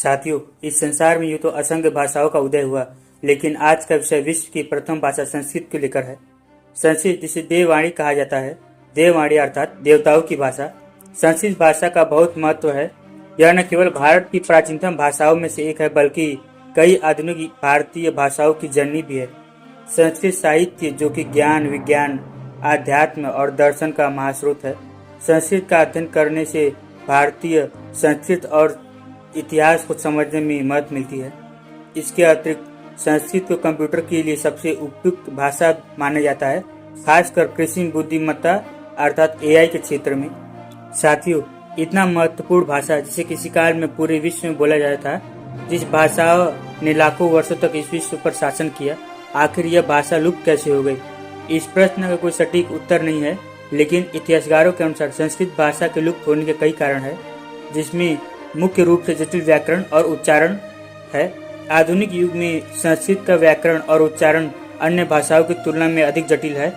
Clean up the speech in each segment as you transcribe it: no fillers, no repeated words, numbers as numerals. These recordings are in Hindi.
साथियों, इस संसार में यूँ तो असंख्य भाषाओं का उदय हुआ, लेकिन आज का विषय विश्व की प्रथम भाषा संस्कृत को लेकर है। संस्कृत, जिसे देववाणी कहा जाता है, देववाणी अर्थात देवताओं की भाषा। संस्कृत भाषा का बहुत महत्व है। यह न केवल भारत की प्राचीनतम भाषाओं में से एक है, बल्कि कई आधुनिक भारतीय भाषाओं की जननी भी है। संस्कृत साहित्य, जो कि ज्ञान, विज्ञान, आध्यात्म और दर्शन का महास्रोत है। संस्कृत का अध्ययन करने से भारतीय संस्कृत और इतिहास को समझने में मदद मिलती है। इसके अतिरिक्त संस्कृत को कंप्यूटर के लिए सबसे उपयुक्त भाषा माना जाता है, खासकर कृत्रिम बुद्धिमत्ता अर्थात एआई के क्षेत्र में। साथियों, इतना महत्वपूर्ण भाषा जिसे किसी काल में पूरे विश्व में बोला जाता था, जिस भाषा ने लाखों वर्षों तक इस विश्व पर शासन किया, आखिर यह भाषा लुप्त कैसे हो गई? इस प्रश्न का कोई सटीक उत्तर नहीं है, लेकिन इतिहासकारों के अनुसार संस्कृत भाषा के लुप्त होने के कई कारण है, जिसमें मुख्य रूप से जटिल व्याकरण और उच्चारण है। आधुनिक युग में संस्कृत का व्याकरण और उच्चारण अन्य भाषाओं की तुलना में अधिक जटिल है,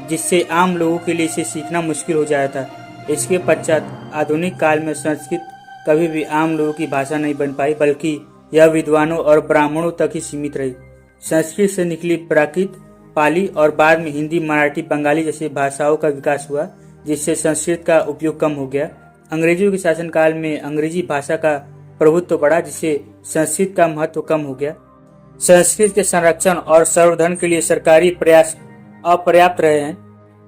जिससे आम लोगों के लिए इसे सीखना मुश्किल हो जाता था। इसके पश्चात आधुनिक काल में संस्कृत कभी भी आम लोगों की भाषा नहीं बन पाई, बल्कि यह विद्वानों और ब्राह्मणों तक ही सीमित रही। संस्कृत से निकली प्राकृत, पाली और बाद में हिंदी, मराठी, बंगाली जैसी भाषाओं का विकास हुआ, जिससे संस्कृत का उपयोग कम हो गया। अंग्रेजों के शासनकाल में अंग्रेजी भाषा का प्रभुत्व बढ़ा, जिससे संस्कृत का महत्व कम हो गया। संस्कृत के संरक्षण और संवर्धन के लिए सरकारी प्रयास अपर्याप्त रहे हैं।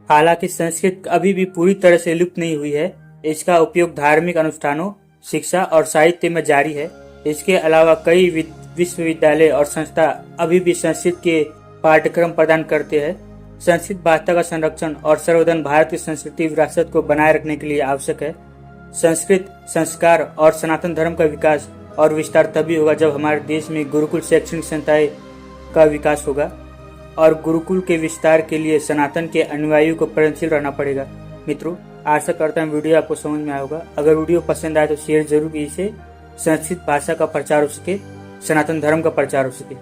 हालांकि संस्कृत अभी भी पूरी तरह से लुप्त नहीं हुई है। इसका उपयोग धार्मिक अनुष्ठानों, शिक्षा और साहित्य में जारी है। इसके अलावा कई विश्वविद्यालय और संस्था अभी भी संस्कृत के पाठ्यक्रम प्रदान करते हैं। संस्कृत भाषा का संरक्षण और संवर्धन भारत की संस्कृति विरासत को बनाए रखने के लिए आवश्यक है। संस्कृत संस्कार और सनातन धर्म का विकास और विस्तार तभी होगा जब हमारे देश में गुरुकुल शैक्षणिक संस्थाएं का विकास होगा, और गुरुकुल के विस्तार के लिए सनातन के अनुयायियों को प्रयत्नशील रहना पड़ेगा। मित्रों, आशा करता हूँ वीडियो आपको समझ में आया होगा। अगर वीडियो पसंद आए तो शेयर जरूर कीजिए। संस्कृत भाषा का प्रचार हो सके, सनातन धर्म का प्रचार हो सके।